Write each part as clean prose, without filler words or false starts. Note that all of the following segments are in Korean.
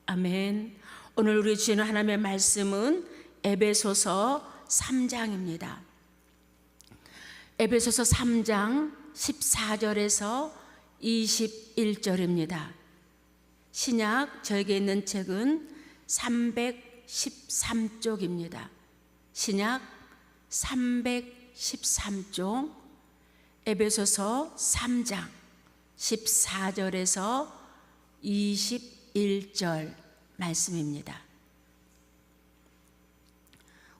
아멘. 오늘 우리 주시는 하나님의 말씀은 에베소서 3장입니다. 에베소서 3장 14절에서 21절입니다. 신약 저에게 있는 책은 313쪽입니다. 신약 313쪽 에베소서 3장 14절에서 21절 말씀입니다.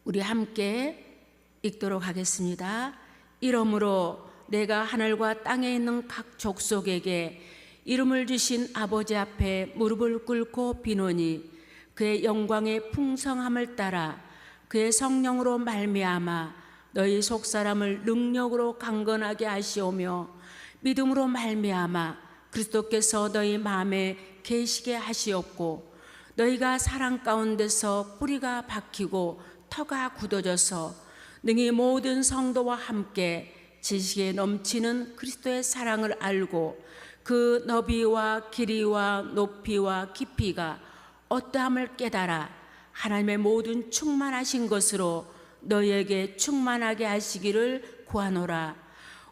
우리 함께 읽도록 하겠습니다. 이러므로 내가 하늘과 땅에 있는 각 족속에게 이름을 주신 아버지 앞에 무릎을 꿇고 비노니 그의 영광의 풍성함을 따라 그의 성령으로 말미암아 너희 속사람을 능력으로 강건하게 하시오며 믿음으로 말미암아 그리스도께서 너희 마음에 계시게 하시옵고 너희가 사랑 가운데서 뿌리가 박히고 터가 굳어져서 능히 모든 성도와 함께 지식에 넘치는 그리스도의 사랑을 알고 그 너비와 길이와 높이와 깊이가 어떠함을 깨달아 하나님의 모든 충만하신 것으로 너희에게 충만하게 하시기를 구하노라.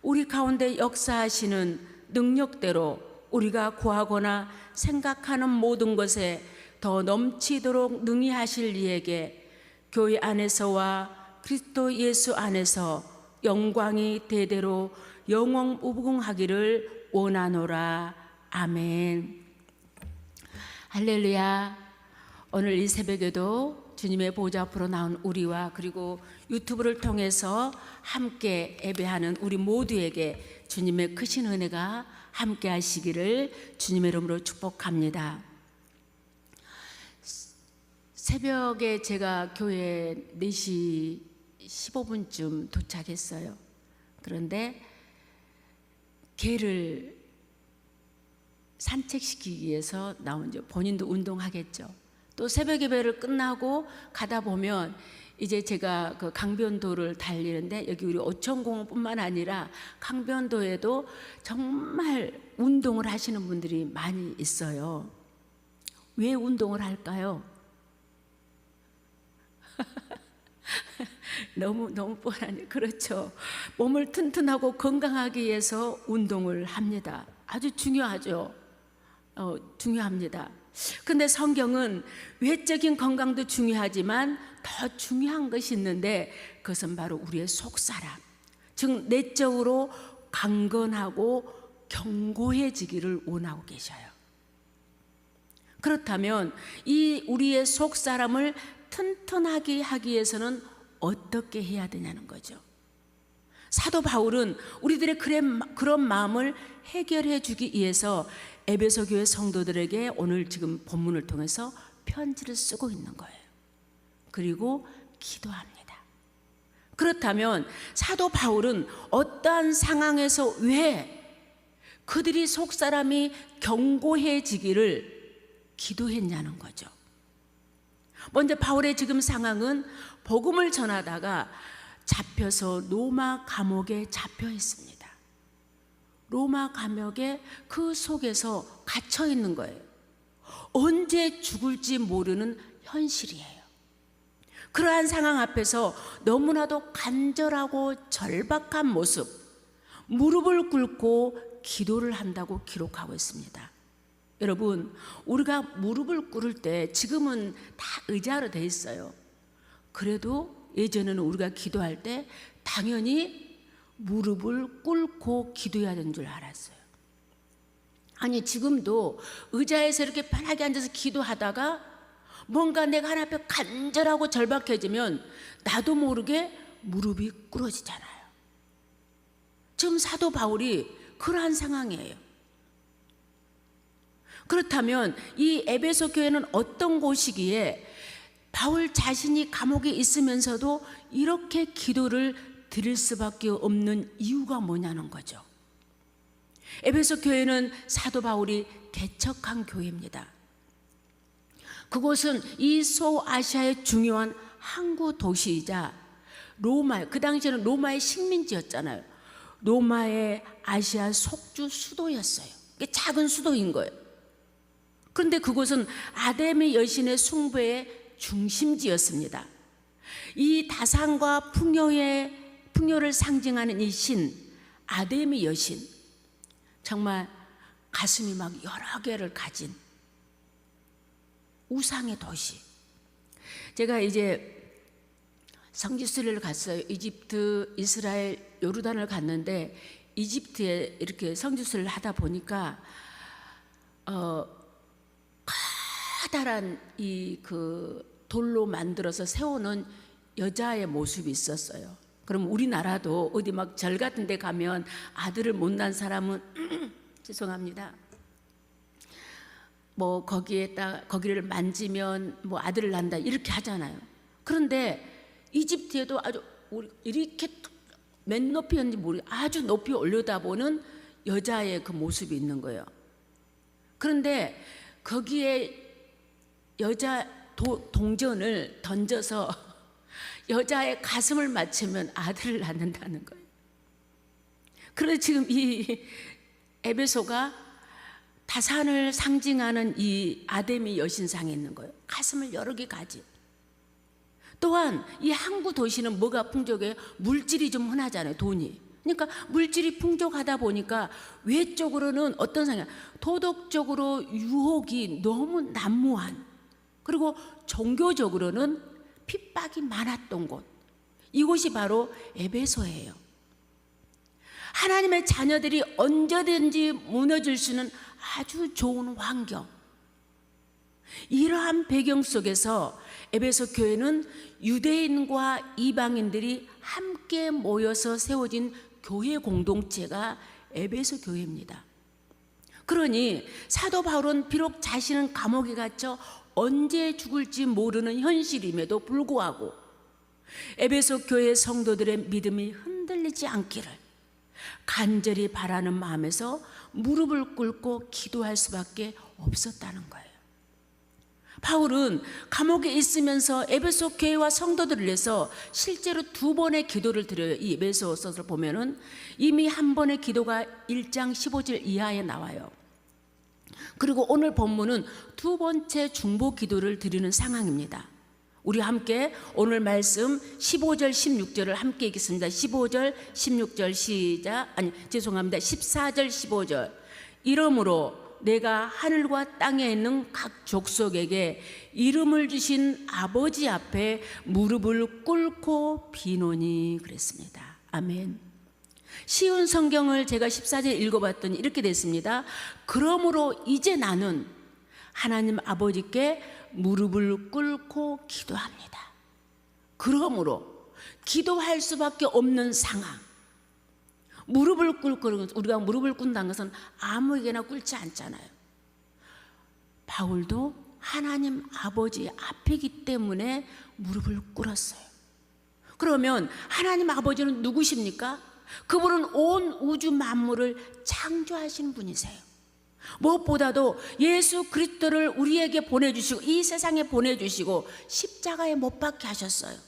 우리 가운데 역사하시는 능력대로 우리가 구하거나 생각하는 모든 것에 더 넘치도록 능히 하실 이에게 교회 안에서와 그리스도 예수 안에서 영광이 대대로 영원무궁하기를 원하노라. 아멘. 할렐루야. 오늘 이 새벽에도 주님의 보좌 앞으로 나온 우리와 그리고 유튜브를 통해서 함께 예배하는 우리 모두에게 주님의 크신 은혜가 함께 하시기를 주님의 이름으로 축복합니다. 새벽에 제가 교회에 4시 15분쯤 도착했어요. 그런데 개를 산책시키기 위해서 나온죠. 본인도 운동하겠죠. 또 새벽 예배를 끝나고 가다 보면 이제 제가 그 강변도를 달리는데 여기 우리 오천공원뿐만 아니라 강변도에도 정말 운동을 하시는 분들이 많이 있어요. 왜 운동을 할까요? 너무 뻔하네. 그렇죠. 몸을 튼튼하고 건강하기 위해서 운동을 합니다. 아주 중요하죠. 중요합니다. 근데 성경은 외적인 건강도 중요하지만 더 중요한 것이 있는데 그것은 바로 우리의 속사람, 즉 내적으로 강건하고 견고해지기를 원하고 계셔요. 그렇다면 이 우리의 속사람을 튼튼하게 하기 위해서는 어떻게 해야 되냐는 거죠. 사도 바울은 우리들의 그런 마음을 해결해 주기 위해서 에베소 교회 성도들에게 오늘 지금 본문을 통해서 편지를 쓰고 있는 거예요. 그리고 기도합니다. 그렇다면 사도 바울은 어떠한 상황에서 왜 그들이 속사람이 견고해지기를 기도했냐는 거죠. 먼저 바울의 지금 상황은 복음을 전하다가 잡혀서 로마 감옥에 잡혀 있습니다. 로마 감옥에 그 속에서 갇혀 있는 거예요. 언제 죽을지 모르는 현실이에요. 그러한 상황 앞에서 너무나도 간절하고 절박한 모습, 무릎을 꿇고 기도를 한다고 기록하고 있습니다. 여러분, 우리가 무릎을 꿇을 때 지금은 다 의자로 돼 있어요. 그래도 예전에는 우리가 기도할 때 당연히 무릎을 꿇고 기도해야 되는 줄 알았어요. 아니, 지금도 의자에서 이렇게 편하게 앉아서 기도하다가 뭔가 내가 하나님 앞에 간절하고 절박해지면 나도 모르게 무릎이 꿇어지잖아요. 지금 사도 바울이 그러한 상황이에요. 그렇다면 이 에베소 교회는 어떤 곳이기에 바울 자신이 감옥에 있으면서도 이렇게 기도를 드릴 수밖에 없는 이유가 뭐냐는 거죠. 에베소 교회는 사도 바울이 개척한 교회입니다. 그곳은 이 소아시아의 중요한 항구 도시이자 로마, 그 당시에는 로마의 식민지였잖아요. 로마의 아시아 속주 수도였어요. 작은 수도인 거예요. 그런데 그곳은 아담의 여신의 숭배의 중심지였습니다. 이 다산과 풍요를 상징하는 이 신, 아담의 여신, 정말 가슴이 막 여러 개를 가진 우상의 도시. 제가 이제 성지순례를 갔어요. 이집트, 이스라엘, 요르단을 갔는데 이집트에 이렇게 성지순례를 하다 보니까 커다란 이 돌로 만들어서 세우는 여자의 모습이 있었어요. 그럼 우리나라도 어디 막 절 같은 데 가면 아들을 못 낳은 사람은 죄송합니다. 뭐 거기를 만지면 뭐 아들을 낳는다 이렇게 하잖아요. 그런데 이집트에도 아주 이렇게 몇 높이였는지 모르겠어요. 아주 높이 올려다보는 여자의 그 모습이 있는 거예요. 그런데 거기에 여자 동전을 던져서 여자의 가슴을 맞추면 아들을 낳는다는 거예요. 그런데 지금 이 에베소가 다산을 상징하는 이 아담의 여신상에 있는 거예요. 가슴을 여러 개 가진. 또한 이 항구 도시는 뭐가 풍족해요? 물질이 좀 흔하잖아요. 돈이. 그러니까 물질이 풍족하다 보니까 외적으로는 어떤 상황이야? 도덕적으로 유혹이 너무 난무한, 그리고 종교적으로는 핍박이 많았던 곳, 이곳이 바로 에베소예요. 하나님의 자녀들이 언제든지 무너질 수 있는 아주 좋은 환경, 이러한 배경 속에서 에베소 교회는 유대인과 이방인들이 함께 모여서 세워진 교회 공동체가 에베소 교회입니다. 그러니 사도 바울은 비록 자신은 감옥에 갇혀 언제 죽을지 모르는 현실임에도 불구하고 에베소 교회 성도들의 믿음이 흔들리지 않기를 간절히 바라는 마음에서 무릎을 꿇고 기도할 수밖에 없었다는 거예요. 바울은 감옥에 있으면서 에베소 교회와 성도들을 위해서 실제로 2번의 기도를 드려요. 이 에베소서를 보면은 이미 한 번의 기도가 1장 15절 이하에 나와요. 그리고 오늘 본문은 2번째 중보 기도를 드리는 상황입니다. 우리 함께 오늘 말씀 15절 16절을 함께 읽겠습니다. 15절 16절 시작. 14절 15절. 이러므로 내가 하늘과 땅에 있는 각 족속에게 이름을 주신 아버지 앞에 무릎을 꿇고 비노니 그랬습니다. 아멘. 쉬운 성경을 제가 14절 읽어봤더니 이렇게 됐습니다. 그러므로 이제 나는 하나님 아버지께 무릎을 꿇고 기도합니다. 그러므로 기도할 수밖에 없는 상황, 무릎을 꿇고, 우리가 무릎을 꿇는다는 것은 아무에게나 꿇지 않잖아요. 바울도 하나님 아버지 앞이기 때문에 무릎을 꿇었어요. 그러면 하나님 아버지는 누구십니까? 그분은 온 우주 만물을 창조하신 분이세요. 무엇보다도 예수 그리스도를 우리에게 보내주시고 이 세상에 보내주시고 십자가에 못 박게 하셨어요.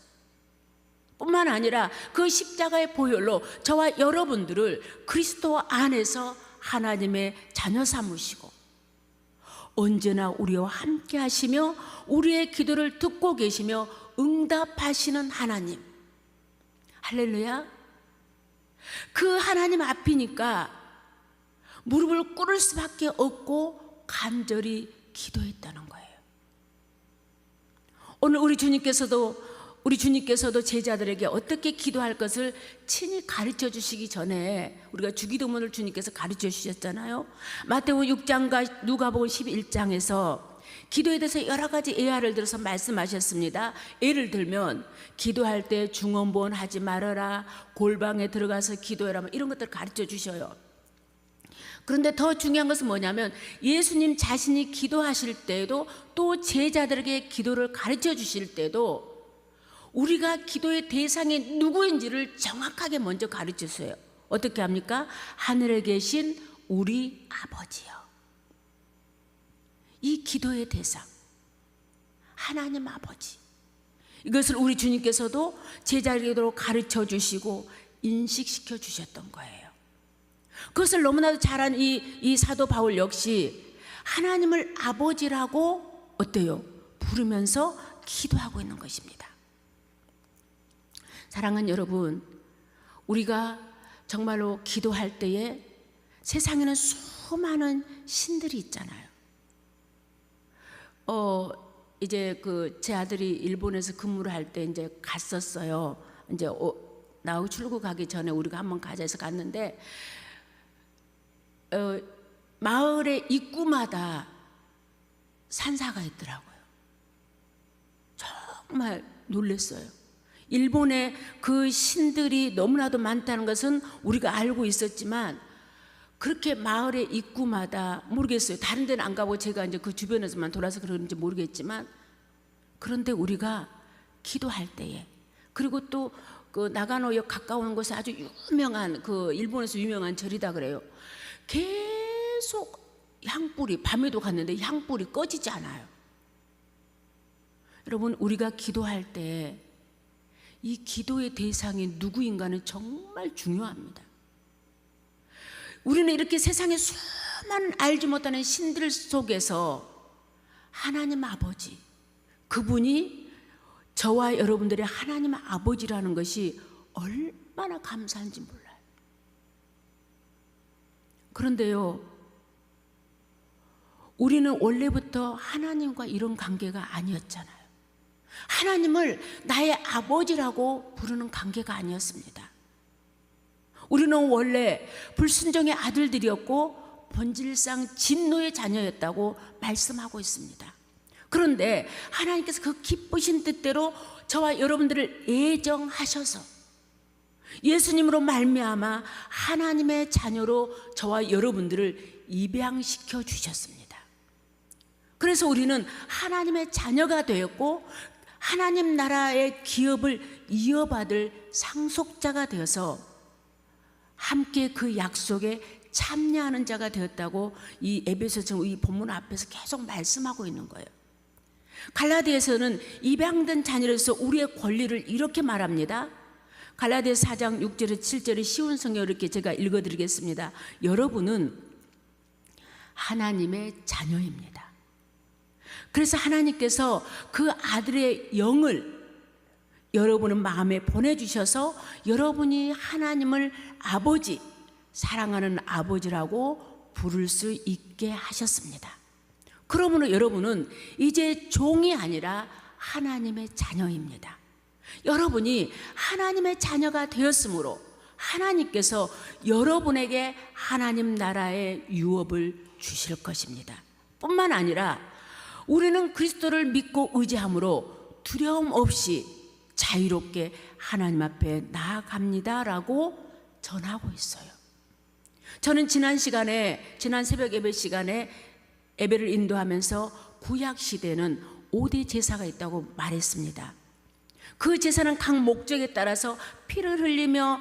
뿐만 아니라 그 십자가의 보혈로 저와 여러분들을 그리스도 안에서 하나님의 자녀 삼으시고 언제나 우리와 함께 하시며 우리의 기도를 듣고 계시며 응답하시는 하나님. 할렐루야. 그 하나님 앞이니까 무릎을 꿇을 수밖에 없고 간절히 기도했다는 거예요. 오늘 우리 주님께서도 제자들에게 어떻게 기도할 것을 친히 가르쳐 주시기 전에 우리가 주기도문을 주님께서 가르쳐 주셨잖아요. 마태복음 6장과 누가복음 11장에서 기도에 대해서 여러 가지 예화를 들어서 말씀하셨습니다. 예를 들면 기도할 때 중언부언 하지 말아라, 골방에 들어가서 기도해라, 이런 것들을 가르쳐 주셔요. 그런데 더 중요한 것은 뭐냐면 예수님 자신이 기도하실 때에도 또 제자들에게 기도를 가르쳐 주실 때도 우리가 기도의 대상이 누구인지를 정확하게 먼저 가르쳐 주세요. 어떻게 합니까? 하늘에 계신 우리 아버지요. 이 기도의 대상 하나님 아버지, 이것을 우리 주님께서도 제자에게도 가르쳐 주시고 인식시켜 주셨던 거예요. 그것을 너무나도 잘한 이 사도 바울 역시 하나님을 아버지라고 어때요? 부르면서 기도하고 있는 것입니다. 사랑하는 여러분, 우리가 정말로 기도할 때에 세상에는 수많은 신들이 있잖아요. 이제 제 아들이 일본에서 근무를 할 때 이제 갔었어요. 이제 나하고 출국하기 전에 우리가 한번 가자 해서 갔는데, 마을의 입구마다 산사가 있더라고요. 정말 놀랐어요. 일본에 그 신들이 너무나도 많다는 것은 우리가 알고 있었지만, 그렇게 마을의 입구마다, 모르겠어요. 다른 데는 안 가고 제가 이제 그 주변에서만 돌아서 그런지 모르겠지만, 그런데 우리가 기도할 때에, 그리고 또 그 나가노역 가까운 곳에 아주 유명한, 그 일본에서 유명한 절이다 그래요. 계속 향불이, 밤에도 갔는데 향불이 꺼지지 않아요. 여러분, 우리가 기도할 때 이 기도의 대상이 누구인가는 정말 중요합니다. 우리는 이렇게 세상에 수많은 알지 못하는 신들 속에서 하나님 아버지, 그분이 저와 여러분들의 하나님 아버지라는 것이 얼마나 감사한지 몰라요. 그런데요, 우리는 원래부터 하나님과 이런 관계가 아니었잖아요. 하나님을 나의 아버지라고 부르는 관계가 아니었습니다. 우리는 원래 불순종의 아들들이었고 본질상 진노의 자녀였다고 말씀하고 있습니다. 그런데 하나님께서 그 기쁘신 뜻대로 저와 여러분들을 애정하셔서 예수님으로 말미암아 하나님의 자녀로 저와 여러분들을 입양시켜 주셨습니다. 그래서 우리는 하나님의 자녀가 되었고 하나님 나라의 기업을 이어받을 상속자가 되어서 함께 그 약속에 참여하는 자가 되었다고 이 에베소서 이 본문 앞에서 계속 말씀하고 있는 거예요. 갈라디아서는 입양된 자녀로서 우리의 권리를 이렇게 말합니다. 갈라디아서 4장 6절에 7절에 쉬운 성경 이렇게 제가 읽어드리겠습니다. 여러분은 하나님의 자녀입니다. 그래서 하나님께서 그 아들의 영을 여러분의 마음에 보내주셔서 여러분이 하나님을 아버지, 사랑하는 아버지라고 부를 수 있게 하셨습니다. 그러므로 여러분은 이제 종이 아니라 하나님의 자녀입니다. 여러분이 하나님의 자녀가 되었으므로 하나님께서 여러분에게 하나님 나라의 유업을 주실 것입니다. 뿐만 아니라 우리는 그리스도를 믿고 의지함으로 두려움 없이 자유롭게 하나님 앞에 나아갑니다라고 전하고 있어요. 저는 지난 새벽 예배 시간에 예배를 인도하면서 구약 시대는 5대 제사가 있다고 말했습니다. 그 제사는 각 목적에 따라서 피를 흘리며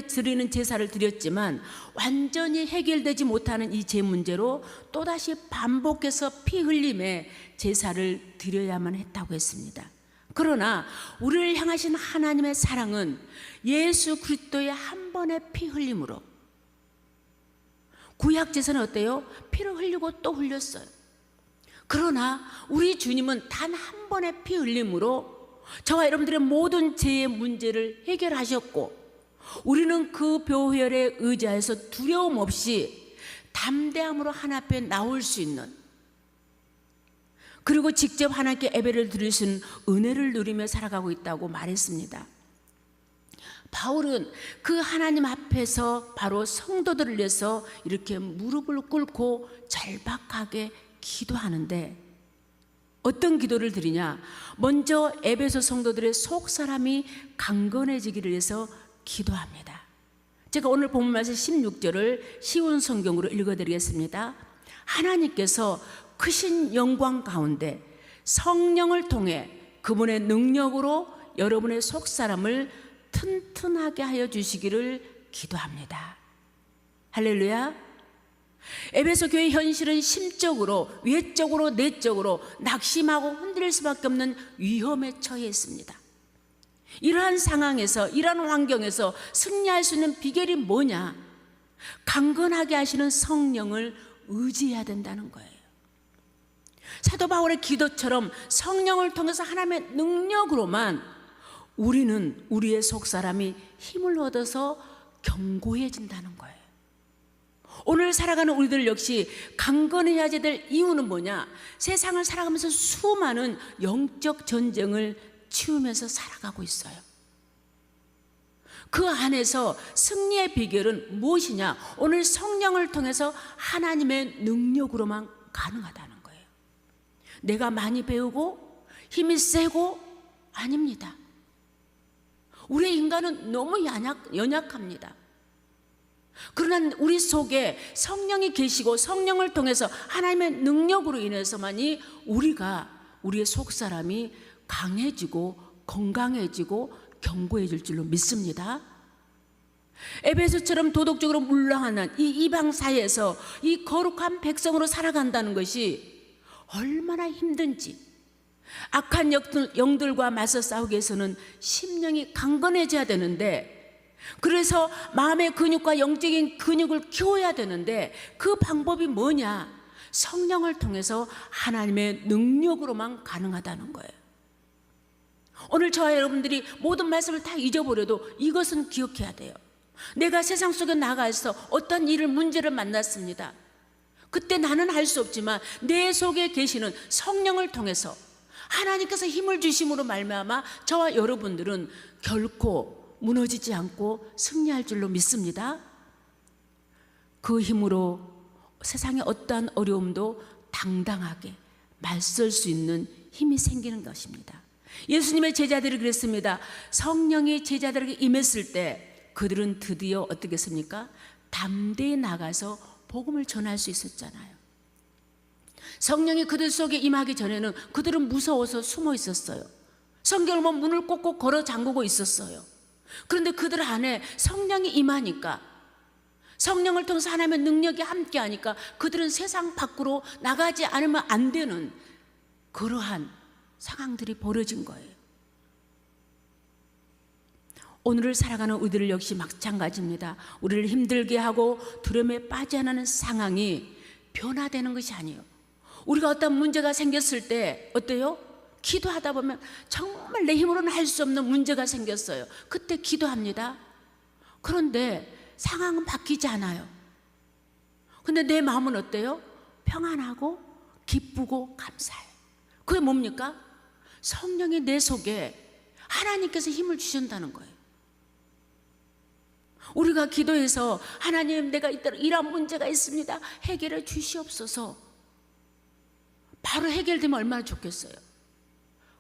드리는 제사를 드렸지만 완전히 해결되지 못하는 이 제 문제로 또다시 반복해서 피 흘림의 제사를 드려야만 했다고 했습니다. 그러나 우리를 향하신 하나님의 사랑은 예수 그리스도의 한 번의 피 흘림으로, 구약 제사는 어때요? 피를 흘리고 또 흘렸어요. 그러나 우리 주님은 단 한 번의 피 흘림으로 저와 여러분들의 모든 죄의 문제를 해결하셨고, 우리는 그 보혈에 의지하여서 두려움 없이 담대함으로 하나님 앞에 나올 수 있는, 그리고 직접 하나님께 예배를 드리신 은혜를 누리며 살아가고 있다고 말했습니다. 바울은 그 하나님 앞에서 바로 성도들을 위해서 이렇게 무릎을 꿇고 절박하게 기도하는데, 어떤 기도를 드리냐? 먼저 에베소 성도들의 속사람이 강건해지기를 위해서 기도합니다. 제가 오늘 본문 말씀 16절을 쉬운 성경으로 읽어드리겠습니다. 하나님께서 크신 영광 가운데 성령을 통해 그분의 능력으로 여러분의 속사람을 튼튼하게 하여 주시기를 기도합니다. 할렐루야. 에베소 교회 현실은 심적으로, 외적으로, 내적으로 낙심하고 흔들릴 수밖에 없는 위험에 처해 있습니다. 이러한 상황에서, 이러한 환경에서 승리할 수 있는 비결이 뭐냐? 강건하게 하시는 성령을 의지해야 된다는 거예요. 사도 바울의 기도처럼 성령을 통해서 하나님의 능력으로만 우리는 우리의 속사람이 힘을 얻어서 견고해진다는 거예요. 오늘 살아가는 우리들 역시 강건해야 될 이유는 뭐냐? 세상을 살아가면서 수많은 영적 전쟁을 치우면서 살아가고 있어요. 그 안에서 승리의 비결은 무엇이냐? 오늘 성령을 통해서 하나님의 능력으로만 가능하다는 거예요. 내가 많이 배우고 힘이 세고 아닙니다. 우리 인간은 너무 연약합니다. 그러나 우리 속에 성령이 계시고 성령을 통해서 하나님의 능력으로 인해서만이 우리의 속사람이 강해지고 건강해지고 견고해질 줄로 믿습니다. 에베소처럼 도덕적으로 물러하는 이 이방 사회에서 이 거룩한 백성으로 살아간다는 것이 얼마나 힘든지, 악한 영들과 맞서 싸우기 위해서는 심령이 강건해져야 되는데, 그래서 마음의 근육과 영적인 근육을 키워야 되는데 그 방법이 뭐냐? 성령을 통해서 하나님의 능력으로만 가능하다는 거예요. 오늘 저와 여러분들이 모든 말씀을 다 잊어버려도 이것은 기억해야 돼요. 내가 세상 속에 나가서 어떤 문제를 만났습니다. 그때 나는 할 수 없지만 내 속에 계시는 성령을 통해서 하나님께서 힘을 주심으로 말미암아 저와 여러분들은 결코 무너지지 않고 승리할 줄로 믿습니다. 그 힘으로 세상의 어떠한 어려움도 당당하게 맞설 수 있는 힘이 생기는 것입니다. 예수님의 제자들이 그랬습니다. 성령이 제자들에게 임했을 때 그들은 드디어 어떻게 했습니까? 담대히 나가서 복음을 전할 수 있었잖아요. 성령이 그들 속에 임하기 전에는 그들은 무서워서 숨어 있었어요. 성경을 보면 문을 꼭꼭 걸어 잠그고 있었어요. 그런데 그들 안에 성령이 임하니까, 성령을 통해서 하나님의 능력이 함께하니까 그들은 세상 밖으로 나가지 않으면 안 되는 그러한 상황들이 벌어진 거예요. 오늘을 살아가는 우리들 역시 마찬가지입니다. 우리를 힘들게 하고 두려움에 빠져 하는 상황이 변화되는 것이 아니에요. 우리가 어떤 문제가 생겼을 때 어때요? 기도하다 보면 정말 내 힘으로는 할 수 없는 문제가 생겼어요. 그때 기도합니다. 그런데 상황은 바뀌지 않아요. 근데 내 마음은 어때요? 평안하고 기쁘고 감사해요. 그게 뭡니까? 성령이 내 속에 하나님께서 힘을 주신다는 거예요. 우리가 기도해서 하나님, 내가 이런 문제가 있습니다, 해결해 주시옵소서. 바로 해결되면 얼마나 좋겠어요.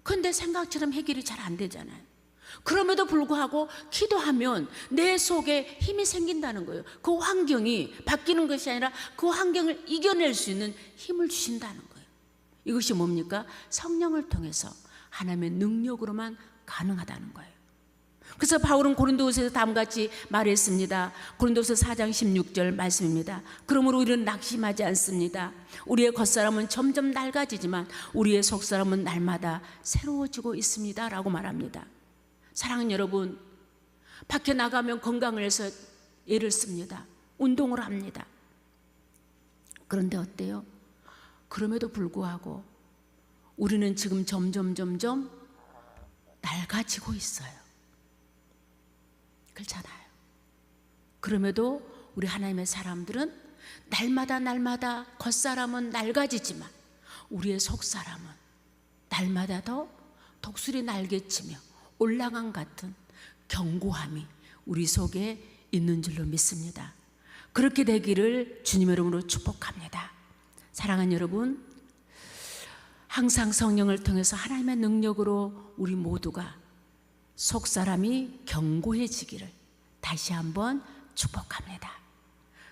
그런데 생각처럼 해결이 잘 안 되잖아요. 그럼에도 불구하고 기도하면 내 속에 힘이 생긴다는 거예요. 그 환경이 바뀌는 것이 아니라 그 환경을 이겨낼 수 있는 힘을 주신다는 거예요. 이것이 뭡니까? 성령을 통해서 하나님의 능력으로만 가능하다는 거예요. 그래서 바울은 고린도후서에서 다음같이 말했습니다. 고린도후서 4장 16절 말씀입니다. 그러므로 우리는 낙심하지 않습니다. 우리의 겉사람은 점점 낡아지지만 우리의 속사람은 날마다 새로워지고 있습니다 라고 말합니다. 사랑하는 여러분, 밖에 나가면 건강을 위해서 애를 씁니다. 운동을 합니다. 그런데 어때요? 그럼에도 불구하고 우리는 지금 점점 낡아지고 있어요. 그렇잖아요. 그럼에도 우리 하나님의 사람들은 날마다 겉사람은 낡아지지만 우리의 속사람은 날마다 더 독수리 날개치며 올라간 같은 견고함이 우리 속에 있는 줄로 믿습니다. 그렇게 되기를 주님의 이름으로 축복합니다. 사랑하는 여러분, 항상 성령을 통해서 하나님의 능력으로 우리 모두가 속사람이 견고해지기를 다시 한번 축복합니다.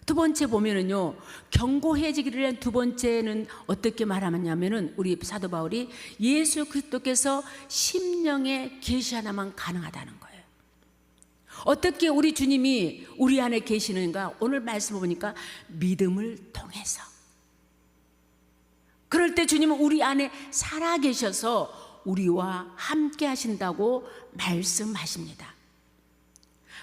두 번째 보면은요, 견고해지기를 위한 두 번째는 어떻게 말하냐면은 우리 사도 바울이 예수 그리스도께서 심령의 계시 하나만 가능하다는 거예요. 어떻게 우리 주님이 우리 안에 계시는가? 오늘 말씀을 보니까 믿음을 통해서. 그럴 때 주님은 우리 안에 살아 계셔서 우리와 함께 하신다고 말씀하십니다.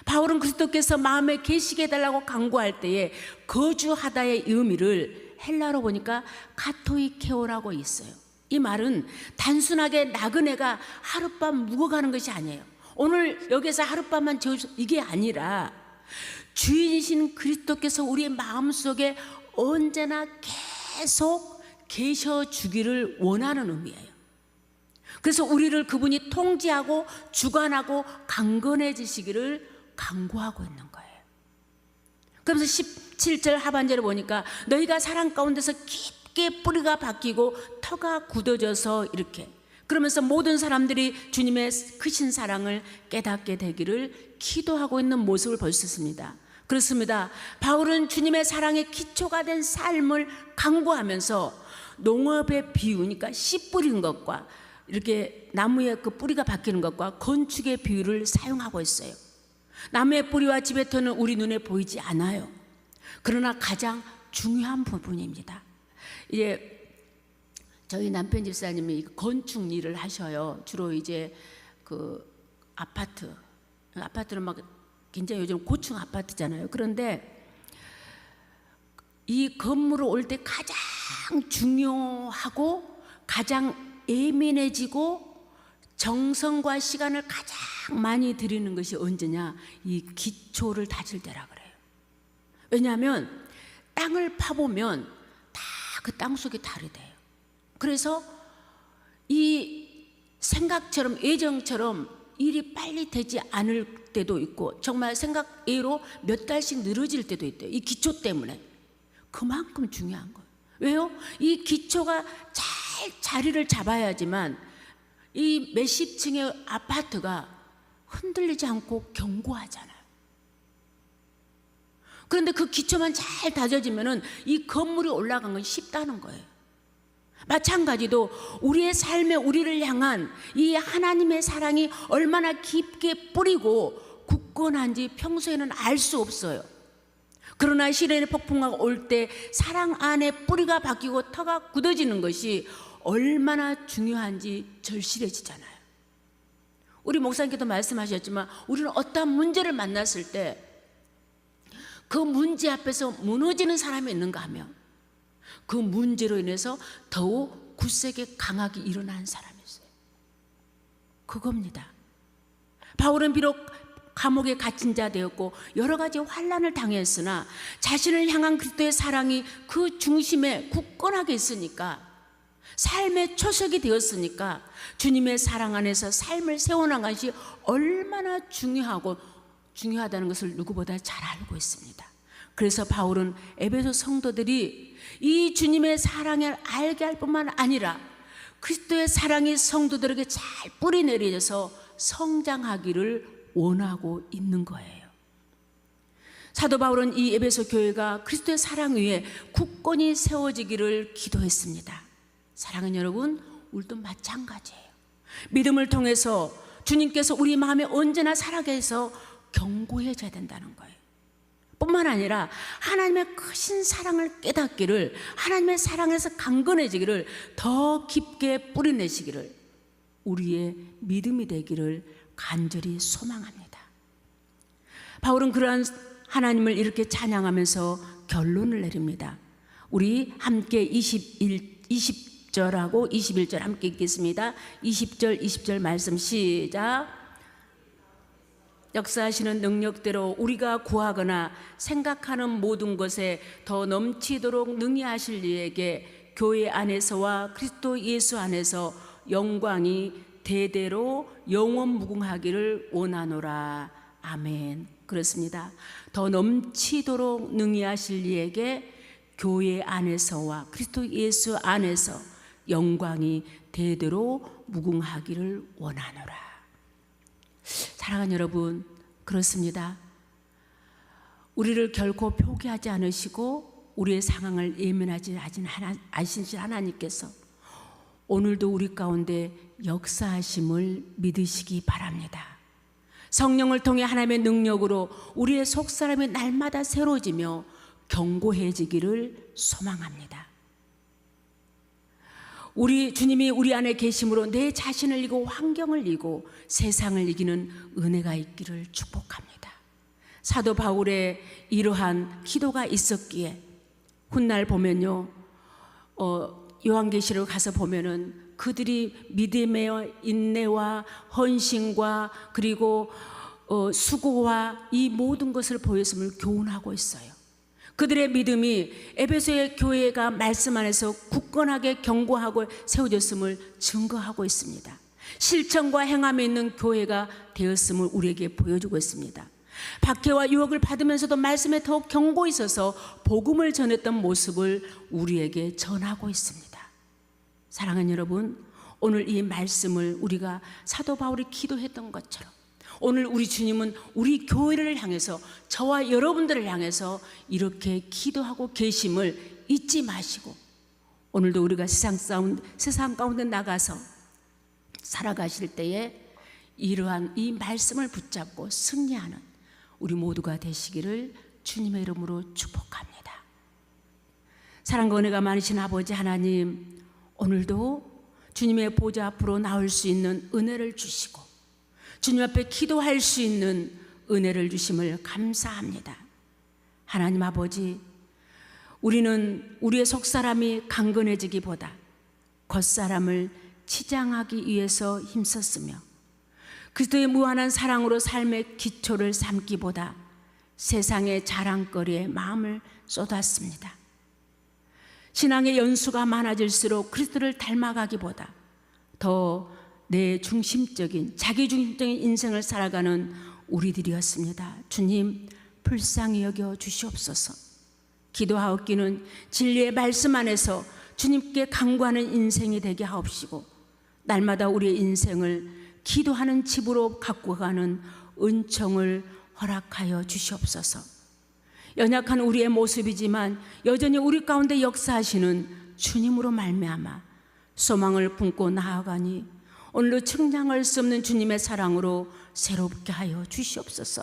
바울은 그리스도께서 마음에 계시게 해달라고 간구할 때에 거주하다의 의미를 헬라로 보니까 카토이케오라고 있어요. 이 말은 단순하게 나그네가 하룻밤 묵어가는 것이 아니에요. 오늘 여기서 하룻밤만 재우셔, 이게 아니라 주인이신 그리스도께서 우리의 마음속에 언제나 계속 계셔주기를 원하는 의미예요. 그래서 우리를 그분이 통제하고 주관하고 강건해지시기를 간구하고 있는 거예요. 그러면서 17절 하반절을 보니까 너희가 사랑 가운데서 깊게 뿌리가 박히고 터가 굳어져서 이렇게, 그러면서 모든 사람들이 주님의 크신 사랑을 깨닫게 되기를 기도하고 있는 모습을 볼 수 있습니다. 그렇습니다. 바울은 주님의 사랑의 기초가 된 삶을 강구하면서 농업의 비유니까 씨 뿌리는 것과 이렇게 나무에 그 뿌리가 박히는 것과 건축의 비유를 사용하고 있어요. 나무의 뿌리와 지배터는 우리 눈에 보이지 않아요. 그러나 가장 중요한 부분입니다. 이제 저희 남편 집사님이 건축 일을 하셔요. 주로 이제 그 아파트는 막 굉장히 요즘 고층 아파트잖아요. 그런데 이 건물을 올 때 가장 중요하고 가장 예민해지고 정성과 시간을 가장 많이 들이는 것이 언제냐? 이 기초를 다질 때라 그래요. 왜냐하면 땅을 파보면 다 그 땅 속에 달이 돼요. 그래서 이 생각처럼 예정처럼 일이 빨리 되지 않을 때도 있고 정말 생각 외로 몇 달씩 늘어질 때도 있대요. 이 기초 때문에. 그만큼 중요한 거예요. 왜요? 이 기초가 잘 자리를 잡아야지만 이 몇십 층의 아파트가 흔들리지 않고 견고하잖아요. 그런데 그 기초만 잘 다져지면은 이 건물이 올라간 건 쉽다는 거예요. 마찬가지로 우리의 삶에 우리를 향한 이 하나님의 사랑이 얼마나 깊게 뿌리고 굳건한지 평소에는 알 수 없어요. 그러나 시련의 폭풍우가 올 때 사랑 안에 뿌리가 박히고 터가 굳어지는 것이 얼마나 중요한지 절실해지잖아요. 우리 목사님께도 말씀하셨지만 우리는 어떠한 문제를 만났을 때 그 문제 앞에서 무너지는 사람이 있는가 하면 그 문제로 인해서 더욱 굳세게 강하게 일어나는 사람이 있어요. 그겁니다. 바울은 비록 감옥에 갇힌 자 되었고 여러 가지 환난을 당했으나 자신을 향한 그리스도의 사랑이 그 중심에 굳건하게 있으니까, 삶의 초석이 되었으니까 주님의 사랑 안에서 삶을 세워나가는 것이 얼마나 중요하다는 것을 누구보다 잘 알고 있습니다. 그래서 바울은 에베소 성도들이 이 주님의 사랑을 알게 할 뿐만 아니라 그리스도의 사랑이 성도들에게 잘 뿌리 내려져서 성장하기를 원하고 있는 거예요. 사도 바울은 이 에베소 교회가 그리스도의 사랑 위에 굳건히 세워지기를 기도했습니다. 사랑하는 여러분, 우리도 마찬가지예요. 믿음을 통해서 주님께서 우리 마음에 언제나 살아계셔서 견고해져야 된다는 거예요. 뿐만 아니라 하나님의 크신 사랑을 깨닫기를, 하나님의 사랑에서 강건해지기를, 더 깊게 뿌리내시기를 우리의 믿음이 되기를 간절히 소망합니다. 바울은 그러한 하나님을 이렇게 찬양하면서 결론을 내립니다. 우리 함께 20절하고 21절 함께 읽겠습니다. 20절 20절 말씀 시작. 역사하시는 능력대로 우리가 구하거나 생각하는 모든 것에 더 넘치도록 능히 하실 이에게 교회 안에서와 그리스도 예수 안에서 영광이 대대로 영원 무궁하기를 원하노라. 아멘. 그렇습니다. 더 넘치도록 능히 하실 이에게 교회 안에서와 그리스도 예수 안에서 영광이 대대로 무궁하기를 원하노라. 사랑하는 여러분, 그렇습니다. 우리를 결코 포기하지 않으시고 우리의 상황을 예민하지 않으신 하나님께서 오늘도 우리 가운데 역사하심을 믿으시기 바랍니다. 성령을 통해 하나님의 능력으로 우리의 속사람이 날마다 새로워지며 견고해지기를 소망합니다. 우리 주님이 우리 안에 계심으로 내 자신을 이기고 환경을 이기고 세상을 이기는 은혜가 있기를 축복합니다. 사도 바울의 이러한 기도가 있었기에 훗날 보면요, 요한계시록 가서 보면은 그들이 믿음의 인내와 헌신과 그리고 수고와 이 모든 것을 보였음을 교훈하고 있어요. 그들의 믿음이 에베소의 교회가 말씀 안에서 굳건하게 견고하고 세워졌음을 증거하고 있습니다. 실천과 행함에 있는 교회가 되었음을 우리에게 보여주고 있습니다. 박해와 유혹을 받으면서도 말씀에 더욱 견고히 있어서 복음을 전했던 모습을 우리에게 전하고 있습니다. 사랑하는 여러분, 오늘 이 말씀을 우리가 사도 바울이 기도했던 것처럼 오늘 우리 주님은 우리 교회를 향해서, 저와 여러분들을 향해서 이렇게 기도하고 계심을 잊지 마시고, 오늘도 우리가 세상 가운데 나가서 살아가실 때에 이러한 이 말씀을 붙잡고 승리하는 우리 모두가 되시기를 주님의 이름으로 축복합니다. 사랑과 은혜가 많으신 아버지 하나님, 오늘도 주님의 보좌 앞으로 나올 수 있는 은혜를 주시고 주님 앞에 기도할 수 있는 은혜를 주심을 감사합니다. 하나님 아버지, 우리는 우리의 속사람이 강건해지기보다 겉사람을 치장하기 위해서 힘썼으며 그리스도의 무한한 사랑으로 삶의 기초를 삼기보다 세상의 자랑거리에 마음을 쏟았습니다. 신앙의 연수가 많아질수록 그리스도를 닮아가기보다 더 내 중심적인, 자기 중심적인 인생을 살아가는 우리들이었습니다. 주님, 불쌍히 여겨 주시옵소서. 기도하옵기는 진리의 말씀 안에서 주님께 간구하는 인생이 되게 하옵시고, 날마다 우리의 인생을 기도하는 집으로 갖고 가는 은총을 허락하여 주시옵소서. 연약한 우리의 모습이지만 여전히 우리 가운데 역사하시는 주님으로 말미암아 소망을 품고 나아가니 오늘도 측량할 수 없는 주님의 사랑으로 새롭게 하여 주시옵소서.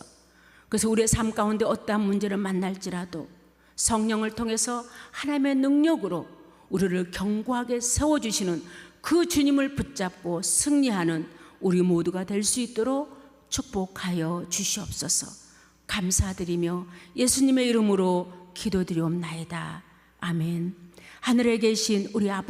그래서 우리의 삶 가운데 어떠한 문제를 만날지라도 성령을 통해서 하나님의 능력으로 우리를 견고하게 세워주시는 그 주님을 붙잡고 승리하는 우리 모두가 될 수 있도록 축복하여 주시옵소서. 감사드리며 예수님의 이름으로 기도드리옵나이다. 아멘. 하늘에 계신 우리 아버지,